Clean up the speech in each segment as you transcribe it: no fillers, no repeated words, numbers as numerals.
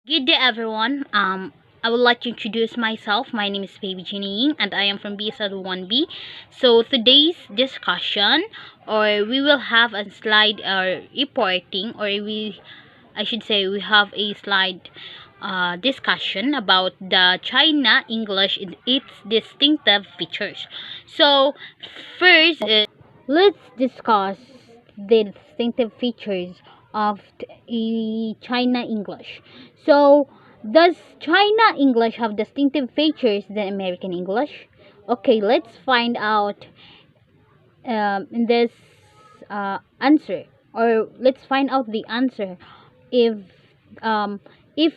Good day, everyone. I would like to introduce myself. My name is Baby Jenny Ying, and I am from BSL 1B. So today's discussion, or we will have a slide reporting, I should say, we have a slide discussion about the China English and its distinctive features. So first, let's discuss the distinctive features of China English. So, does China English have distinctive features than American English? Okay, let's find out in this answer, or let's find out the answer if um, if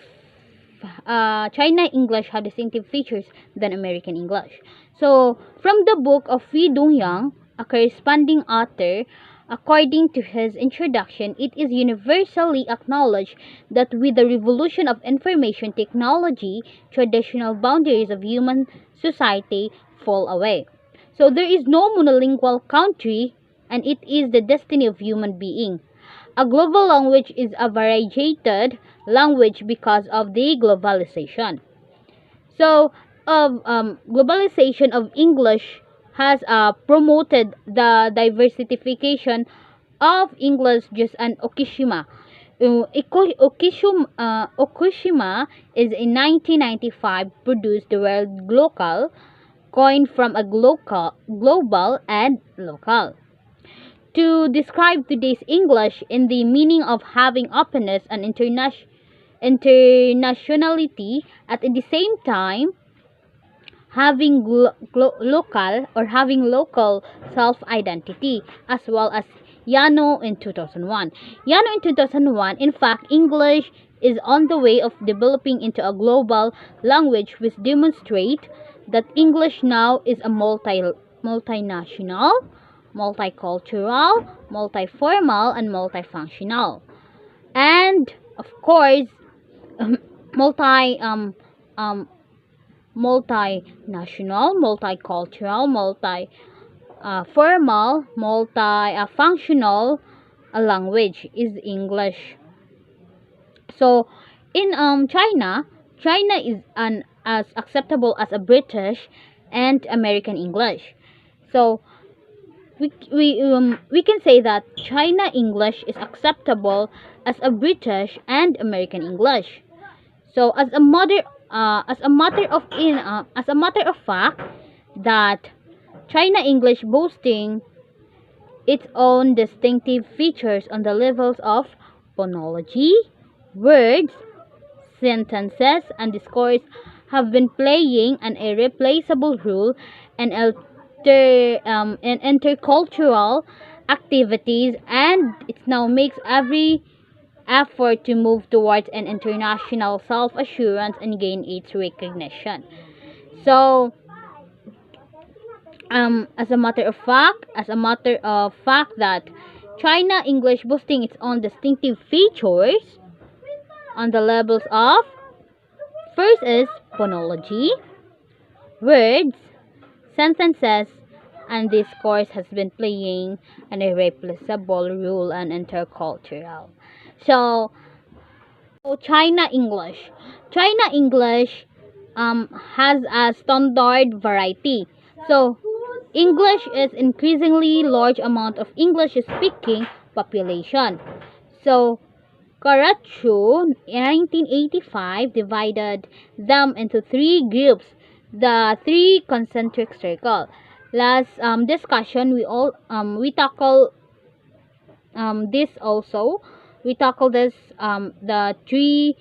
China English have distinctive features than American English. So, from the book of Hui Dongyang, a corresponding author, according to his introduction, it is universally acknowledged that with the revolution of information technology, traditional boundaries of human society fall away. So, there is no monolingual country, and it is the destiny of human being. A global language is a variegated language because of the globalization. So, globalization of English has promoted the diversification of English just an Okishima. Okushima is in 1995 produced the word global, coined from a global and local to describe today's English in the meaning of having openness and internationality at the same time having local self-identity, as well as Yano in 2001. Yano in 2001, in fact, English is on the way of developing into a global language, which demonstrate that English now is a multinational, multicultural, multiformal, and multifunctional. And of course, multi um multinational, multicultural, multi formal, multi functional language is English. So in China is an as acceptable as a British and American English. So we can say that China English is acceptable as a British and American English. So as a matter of fact, that China English boasting its own distinctive features on the levels of phonology, words, sentences, and discourse have been playing an irreplaceable role in in intercultural activities, and it now makes every effort to move towards an international self-assurance and gain its recognition. So, as a matter of fact that China English boasting its own distinctive features on the levels of first is phonology, words, sentences, and discourse has been playing an irreplaceable role in intercultural. So, China English. China English has a standard variety. So English is increasingly large amount of English speaking population. So Karachu in 1985 divided them into three groups, the three concentric circle. Last discussion we tackle this also. We tackle this the three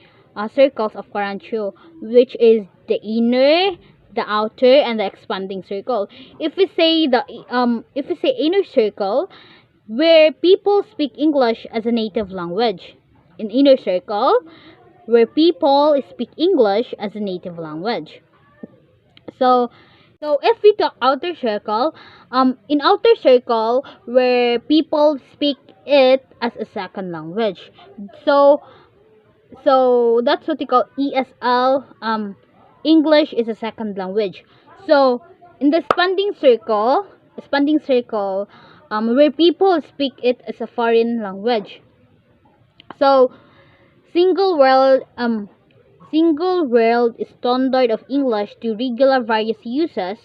circles of Karachu, which is the inner, the outer, and the expanding circle. If we say inner circle, where people speak English as a native language. In inner circle, where people speak English as a native language. So, if we talk outer circle, in outer circle, where people speak it as a second language. So, that's what we call ESL. English is a second language. So, in the expanding circle, where people speak it as a foreign language. So, single world single world standard of English to regular various uses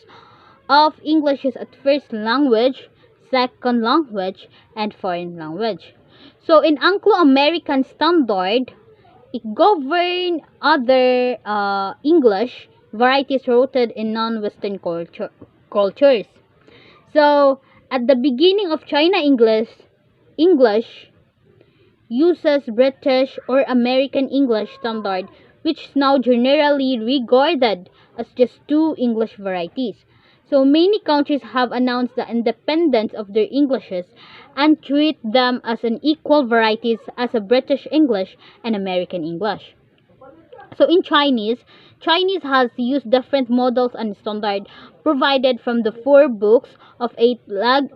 of English as first language, second language, and foreign language. So in Anglo-American standard, it governed other English varieties rooted in non-Western cultures. So at the beginning of China English uses British or American English standard, which is now generally regarded as just two English varieties. So many countries have announced the independence of their Englishes and treat them as an equal varieties as a British English and American English. So in Chinese has used different models and standard provided from the four books of 8 Lag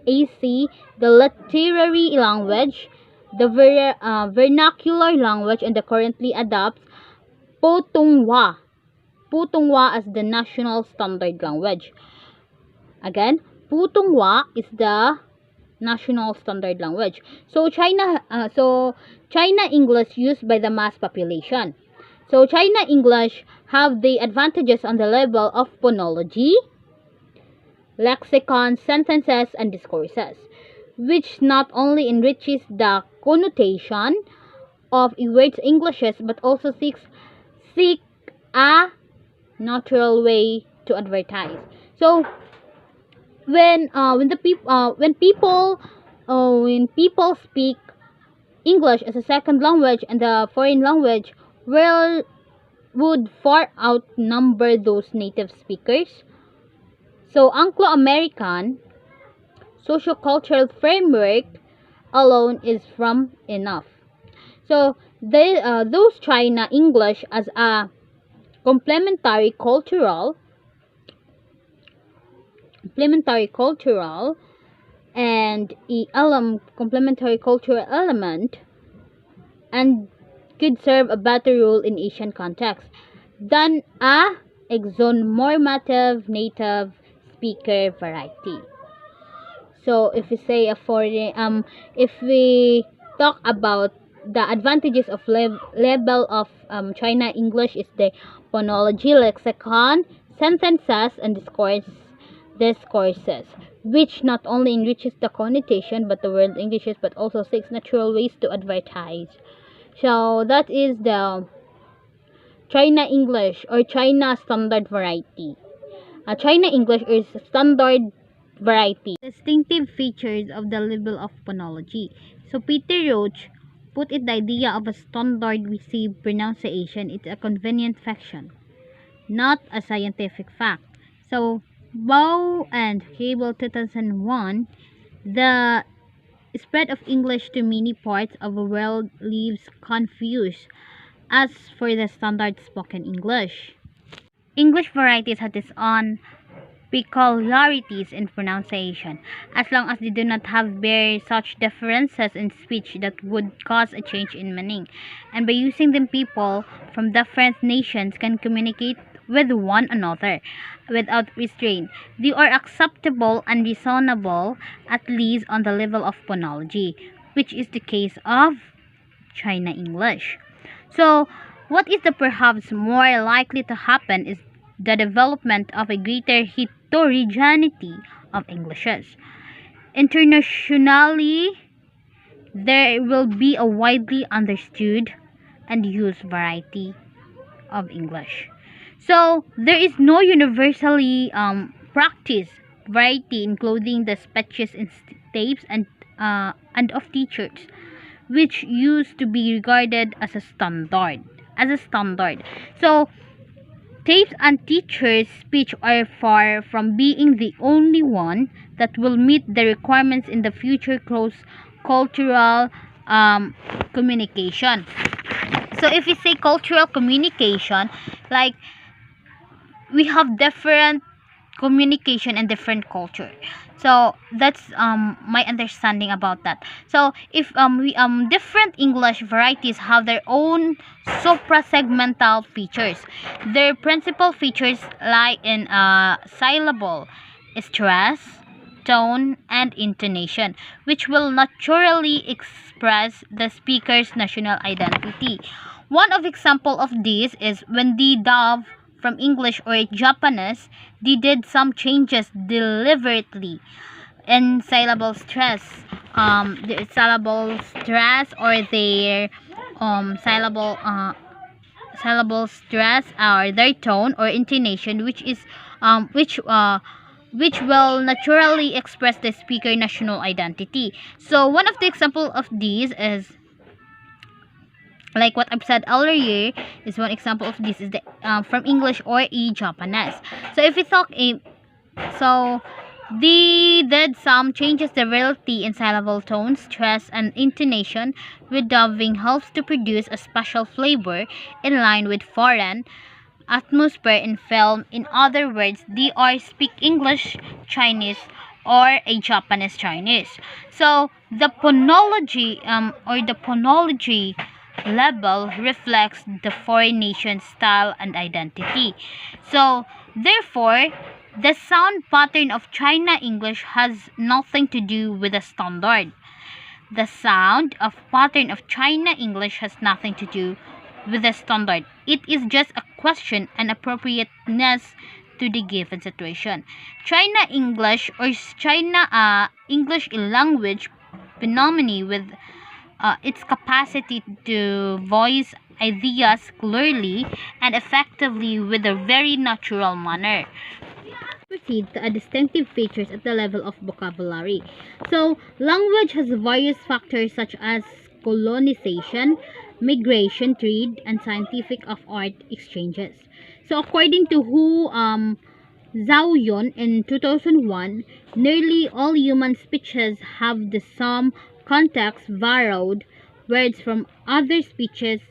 AC, the literary language, the vernacular language, and the currently adopts Putonghua as the national standard language. Again, Putonghua is the national standard language. So China English used by the mass population. So China English have the advantages on the level of phonology, lexicon, sentences, and discourses, which not only enriches the connotation of a word's Englishes but also seek a natural way to advertise. So when people speak English as a second language and the foreign language, well, would far outnumber those native speakers. So Anglo-American sociocultural framework alone is from enough. So those China English as a complementary cultural and complementary cultural element, and could serve a better role in Asian context than a exonormative native speaker variety. So if we say if we talk about the advantages of level of China English is the phonology, lexicon, sentences, and discourses, which not only enriches the connotation but the word Englishes but also seeks natural ways to advertise. So that is the China English or China standard variety. China English is standard variety. Distinctive features of the level of phonology. So Peter Roach put it the idea of a standard received pronunciation. It's a convenient fiction, not a scientific fact. So Bow and Cable 2001, the spread of English to many parts of the world leaves confused as for the standard spoken English. English varieties have its own peculiarities in pronunciation, as long as they do not have bear such differences in speech that would cause a change in meaning. And by using them, people from different nations can communicate with one another without restraint. They are acceptable and reasonable, at least on the level of phonology, which is the case of China English. So, what is the perhaps more likely to happen is the development of a greater heterogeneity of Englishes. Internationally, there will be a widely understood and used variety of English. So there is no universally practiced variety, including the speeches in tapes and of teachers, which used to be regarded as a standard. So tapes and teachers' speech are far from being the only one that will meet the requirements in the future close cultural communication. So if we say cultural communication, like we have different communication and different culture. So that's my understanding about that. So if we different English varieties have their own suprasegmental features. Their principal features lie in syllable, stress, tone, and intonation, which will naturally express the speaker's national identity. One of example of this is when the dove from English or Japanese, they did some changes deliberately in syllable stress. The syllable stress or their syllable syllable stress or their tone or intonation, which will naturally express the speaker national identity. So one of the example of these is, like what I've said earlier, is one example of this is the from English or Japanese. So if we talk so they did some changes the reality in syllable tone, stress, and intonation, with dubbing helps to produce a special flavor in line with foreign atmosphere in film. In other words, they are speak English Chinese or a Japanese Chinese. So the phonology level reflects the foreign nation's style and identity. So therefore, the sound pattern of China English has nothing to do with the standard. The sound of pattern of China English has nothing to do with the standard. It is just a question and appropriateness to the given situation. China English or China English language phenomenon with its capacity to voice ideas clearly and effectively with a very natural manner. Proceed to distinctive features at the level of vocabulary. So, language has various factors such as colonization, migration, trade, and scientific of art exchanges. So, according to Zhao Yun in 2001, nearly all human speeches have the some context borrowed words from other speeches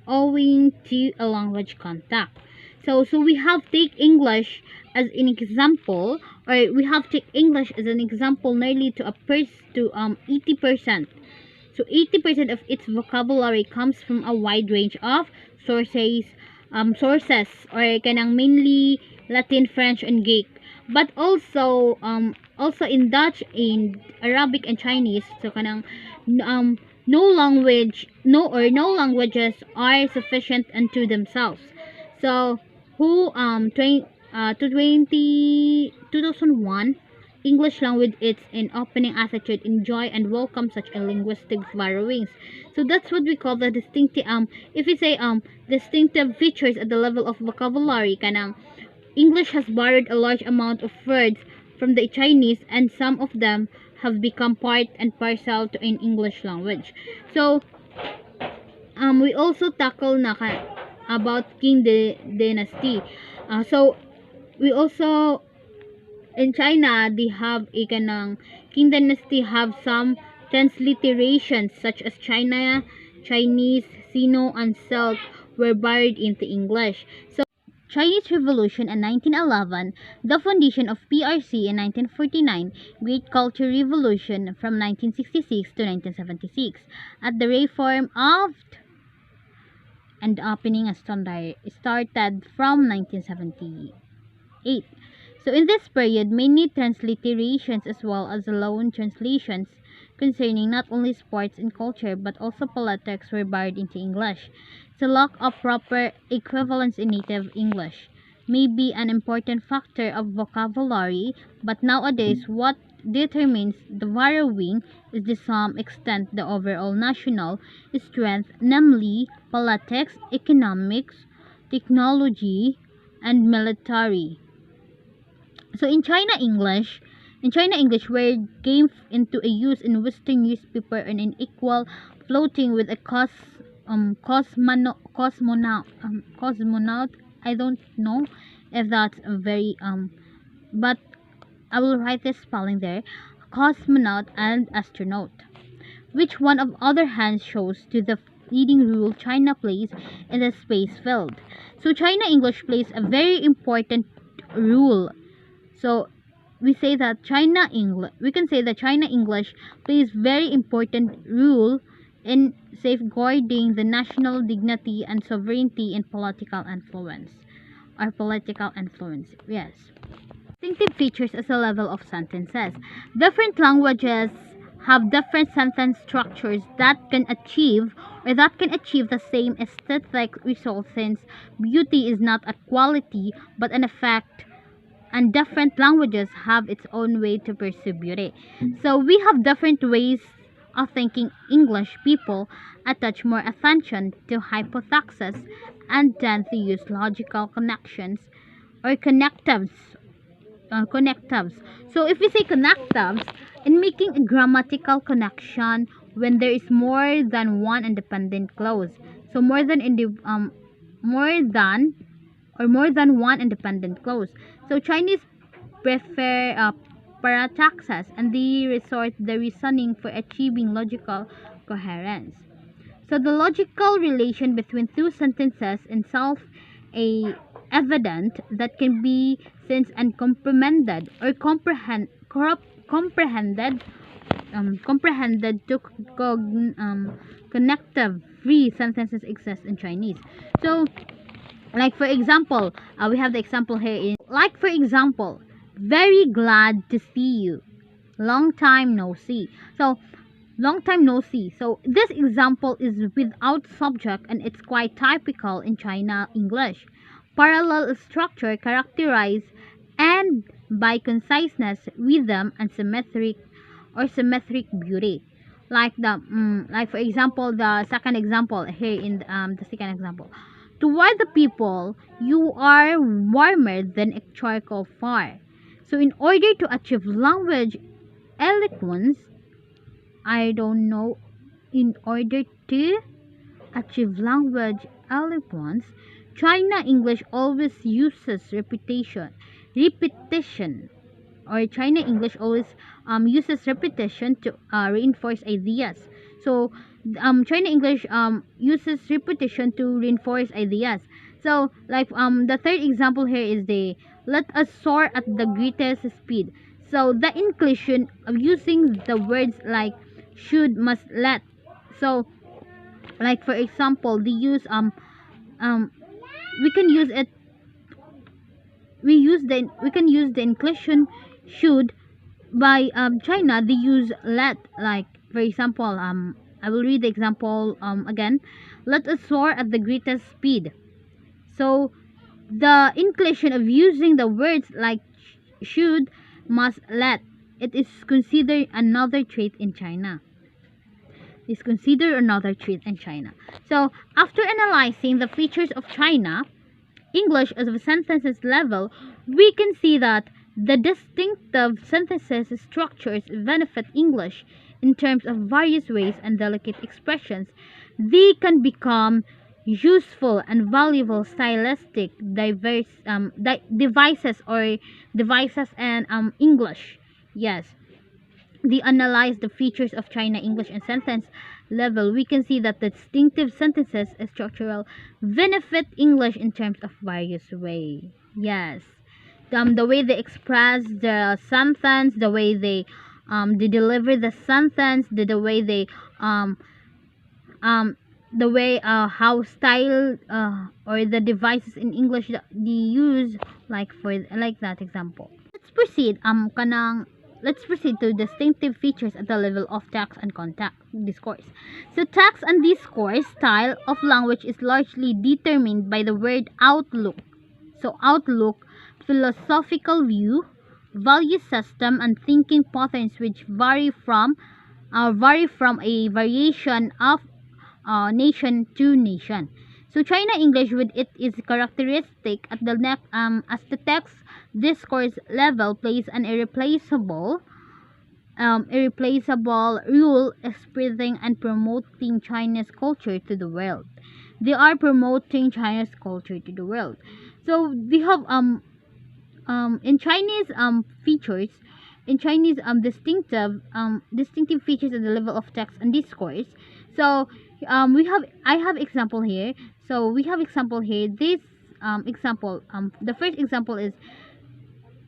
owing to a language contact. So we have take English as an example, or we have take English as an example nearly to 80%. So 80% of its vocabulary comes from a wide range of sources or kanang mainly Latin, French, and Greek, but also in Dutch, in Arabic, and Chinese. So kanang no languages are sufficient unto themselves. So who 2001 English language it's in opening attitude, enjoy and welcome such a linguistic borrowings. So that's what we call the distinctive if we say distinctive features at the level of vocabulary. Kanang English has borrowed a large amount of words from the Chinese, and some of them have become part and parcel to an English language. So we also tackle about Dynasty. So we also in China they have a kanang Qing Dynasty have some transliterations such as Chinese, Sino, and Silk were buried into English. So Chinese Revolution in 1911, the foundation of PRC in 1949, Great Cultural Revolution from 1966 to 1976, at the reform of and opening a standard started from 1978. So in this period, many transliterations as well as loan translations concerning not only sports and culture but also politics were buried into English. So lack of proper equivalence in native English may be an important factor of vocabulary, but nowadays what determines the borrowing is to some extent the overall national strength, namely politics, economics, technology, and military. So in China English were came into a use in Western newspaper and in equal floating with a cosmonaut. I don't know if that's a very but I will write this spelling there. Cosmonaut and astronaut. Which one of other hands shows to the leading role China plays in the space field. So China English plays a very important role. So we say that we can say that China English plays very important role in safeguarding the national dignity and sovereignty in political influence. Yes. Distinctive features as a level of sentences. Different languages have different sentence structures that can achieve or that can achieve the same aesthetic result, since beauty is not a quality but an effect, and different languages have its own way to pursue beauty. So we have different ways of thinking. English people attach more attention to hypothesis and tend to use logical connections or connectives. So if we say connectives, in making a grammatical connection when there is more than one independent clause. So more than one independent clause. So Chinese prefer parataxis, and they resort the reasoning for achieving logical coherence. So the logical relation between two sentences itself a evident that can be sensed and comprehended or comprehended to connective free sentences exist in Chinese. So like for example, we have the example here in like for example, very glad to see you. Long time no see. So long time no see. So this example is without subject, and it's quite typical in China English. Parallel structure characterized and by conciseness, rhythm, and symmetric beauty. Like for example, the second example here in the second example. Toward the people, you are warmer than a charcoal fire. So in order to achieve language eloquence, I don't know, in order to achieve language eloquence, China English always uses repetition, or China English always uses repetition to reinforce ideas. So China English uses repetition to reinforce ideas. So like the third example here is the let us soar at the greatest speed. So the inclusion of using the words like should, must, let. So like for example, the use we can use it we can use the inclusion should. By China, they use let. Like for example, I will read the example again. Let us soar at the greatest speed. So the inclusion of using the words like should, must, let, it is considered another trait in China. So after analyzing the features of China English as a sentences level, we can see that the distinctive sentences structures benefit English in terms of various ways and delicate expressions. They can become useful and valuable stylistic devices and English. Yes, they analyze the features of China English and sentence level. We can see that the distinctive sentences and structural benefit English in terms of various ways. Yes, the way they express the sentence, the way they deliver the sentence, the way they the way how style or the devices in English that they use, like for like that example. Let's proceed to distinctive features at the level of text and contact discourse. So text and discourse style of language is largely determined by the word outlook. So outlook, philosophical view, value system, and thinking patterns which vary from a variation of nation to nation. So China English with it is characteristic at the as the text discourse level plays an irreplaceable role expressing and promoting Chinese culture to the world. They are promoting Chinese culture to the world. So they have in Chinese features in Chinese distinctive features at the level of text and discourse. So I have example here. So we have example here. This example the first example is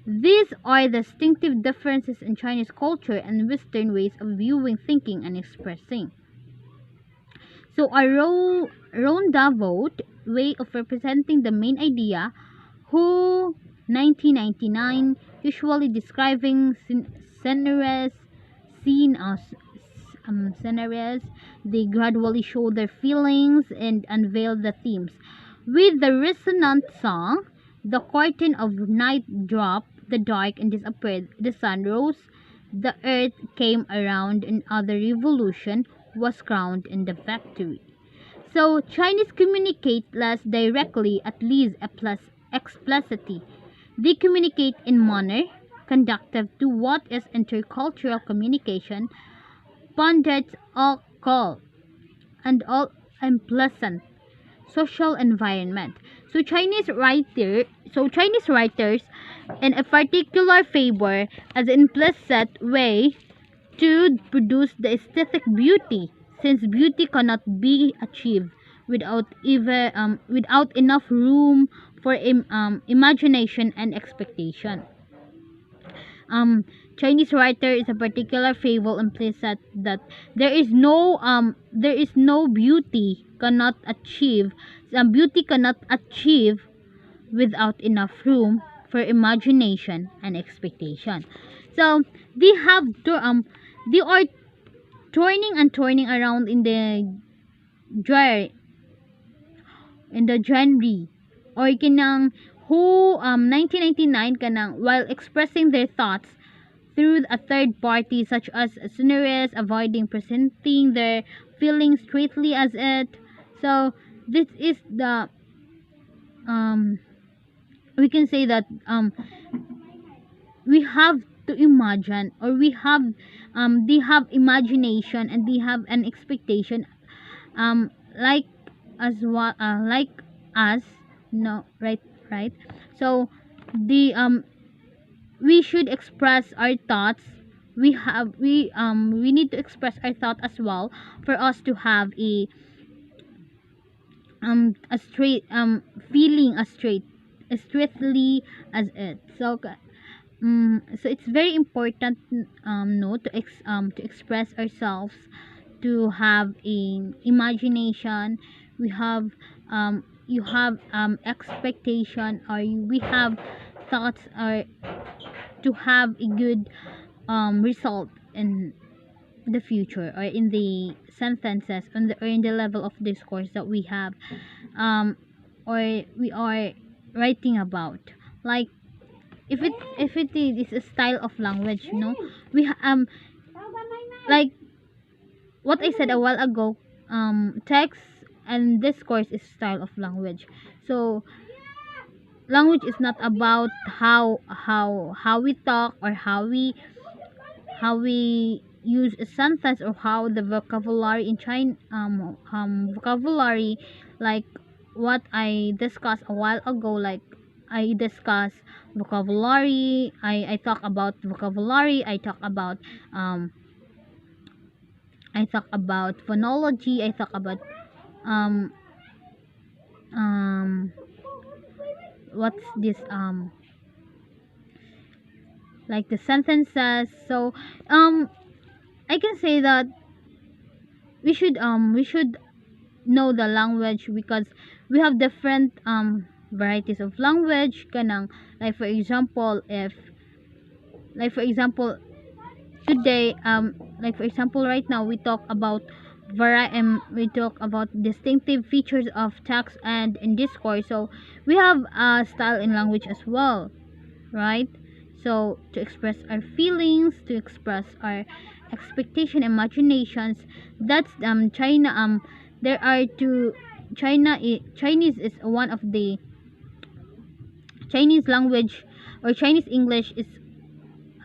these are distinctive differences in Chinese culture and Western ways of viewing, thinking, and expressing. So a roundabout way of representing the main idea, who 1999, usually describing sceneries seen as scenarios. They gradually show their feelings and unveil the themes. With the resonant song, the curtain of night dropped, the dark and disappeared, the sun rose, the earth came around, another revolution was crowned in the victory. So Chinese communicate less directly, at least explicitly. They communicate in manner conducive to what is intercultural communication, pundits all call, and all unpleasant social environment. So Chinese writers in a particular favor as an implicit way to produce the aesthetic beauty, since beauty cannot be achieved without enough room for imagination and expectation. um Chinese writer is a particular fable implicit that there is no beauty cannot achieve beauty cannot achieve without enough room for imagination and expectation. So they have to they are turning and turning around in the genre or kanang who 1999 kanang while expressing their thoughts through a third party such as scenarios avoiding presenting their feelings straightly as it. So this is the um we can say that we have to imagine, or we have they have imagination and they have an expectation like like us. No, right. So the we should express our thoughts. We need to express our thought as well for us to have a straight feeling as straightly as it. So so it's very important to express ourselves, to have an imagination. We have you have expectation, or we have thoughts, or to have a good result in the future, or in the sentences or in the level of discourse that we have or we are writing about. Like if it is a style of language, we like what I said a while ago, text and discourse is style of language. So language is not about how we talk, or how we use a sentence, or how the vocabulary in China vocabulary, like what I discussed a while ago. Like I discuss vocabulary, I talk about vocabulary, um I talk about phonology, I talk about um um what's this like the sentences. So I can say that we should know the language, because we have different varieties of language kanang. Like for example, if like for example today like for example right now we talk about we talk about distinctive features of text and in discourse. So we have a style in language as well, right? So to express our feelings, to express our expectation, imaginations, that's China. There are two. Chinese is one of the Chinese language, or Chinese English is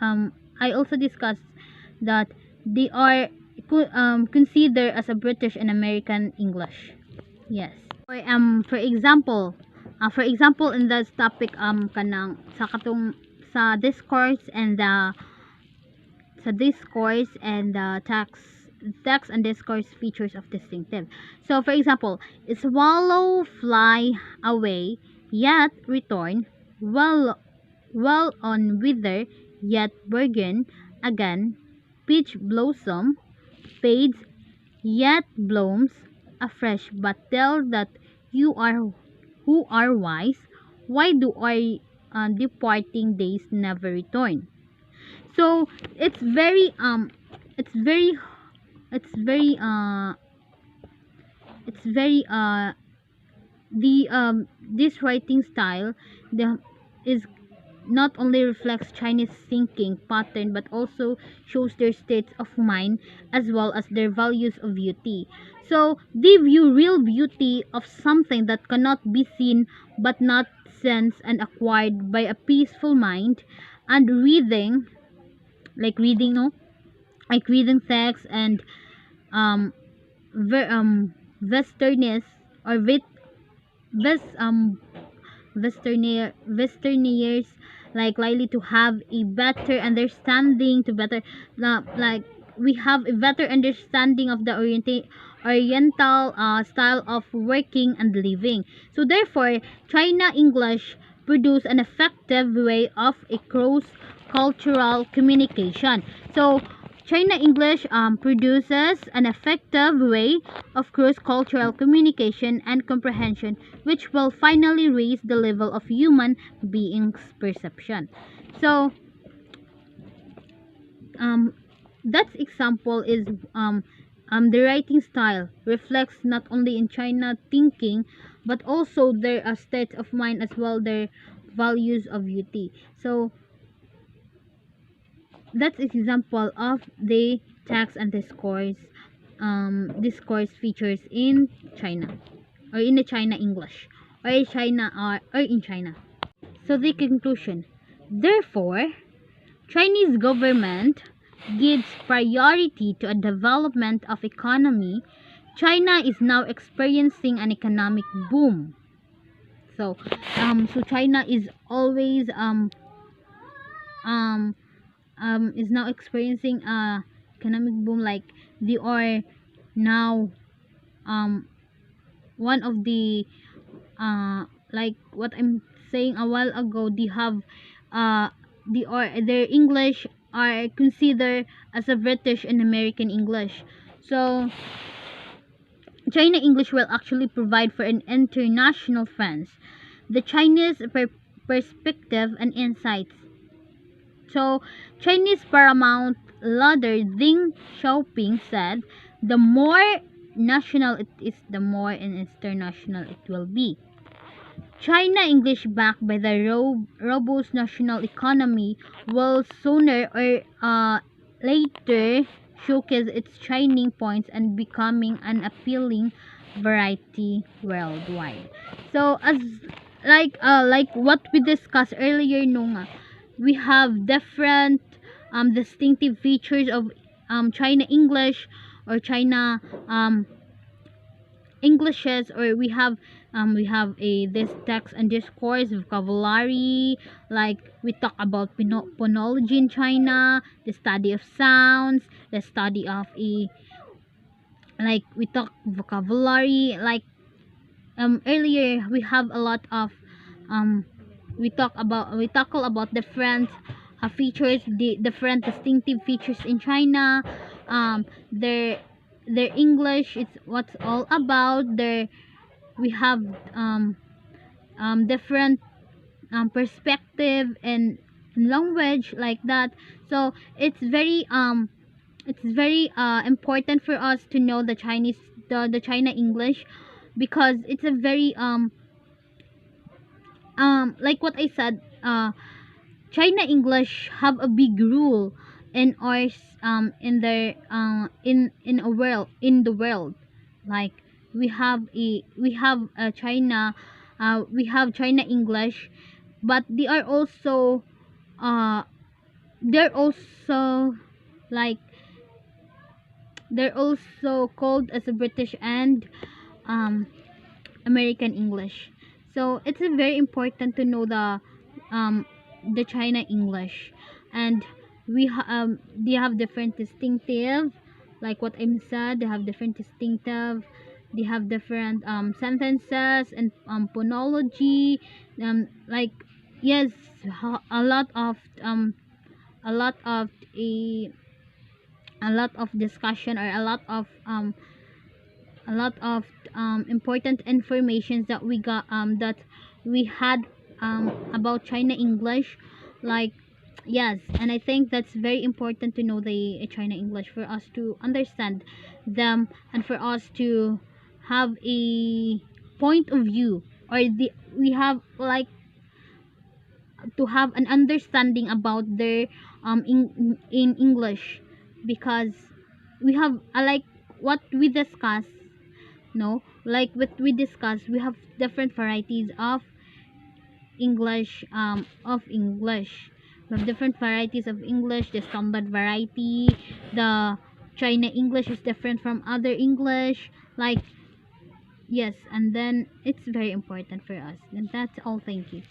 I also discussed that they are considered as a British and American English. Yes. For example in this topic kanang sa discourse and the text and discourse features of distinctive. So for example, swallow fly away yet return, well on wither yet burgeon again, peach blossom fades yet blooms afresh, but tell that you are who are wise, why do I departing days never return? So it's very it's very it's very the this writing style the is not only reflects Chinese thinking pattern but also shows their states of mind as well as their values of beauty. So they view real beauty of something that cannot be seen but not sensed and acquired by a peaceful mind, and reading, like reading no like reading text and um westernist or west Westerners like likely to have a better understanding to better like we have a better understanding of the oriental style of working and living. So therefore China English produce an effective way of a cross cultural communication. So China English produces an effective way of cross-cultural communication and comprehension, which will finally raise the level of human beings' perception. So, um, that example is the writing style reflects not only in China thinking, but also their state of mind as well their values of beauty. So that's example of the text and discourse features in China or in the China English or in China. So the conclusion, therefore Chinese government gives priority to a development of economy. China is now experiencing an economic boom. So so China is always um is now experiencing a economic boom, like they are now um one of the like what I'm saying a while ago, they have uh their English are considered as a British and American English. So China English will actually provide for an international fans the Chinese perspective and insights. So, Chinese paramount leader Deng Xiaoping said, the more national it is, the more international it will be. China English, backed by the robust national economy, will sooner or later showcase its shining points and becoming an appealing variety worldwide. So as like what we discussed earlier, no, we have different distinctive features of China English or China Englishes, or we have a this text and discourse vocabulary, like we talk about phonology in China, the study of sounds, the study of a like we talk vocabulary, like earlier we have a lot of um we tackle about different features, the different distinctive features in China, um their English, it's what's all about their we have different perspective and language like that. So it's very important for us to know the the China English, because it's a very like what I said, China English have a big rule in ours in their in a world in the world. Like we have China English, but they are also uh they're also like they're also called as a British and um American English. So it's very important to know um the China English, and they have different distinctive, like what I'm said, they have different distinctive, they have different sentences and phonology, like yes, a lot of a lot of a a lot of discussion, or a lot of important information that we had about China English, like Yes, and I think that's very important to know the China English for us to understand them, and for us to have a point of view, or the we have like to have an understanding about their in English, because we have like what we discuss, no, like what we discuss, we have different varieties of English. We have different varieties of English. The standard variety, the China English is different from other English. Like, yes, and then it's very important for us. And that's all. Thank you.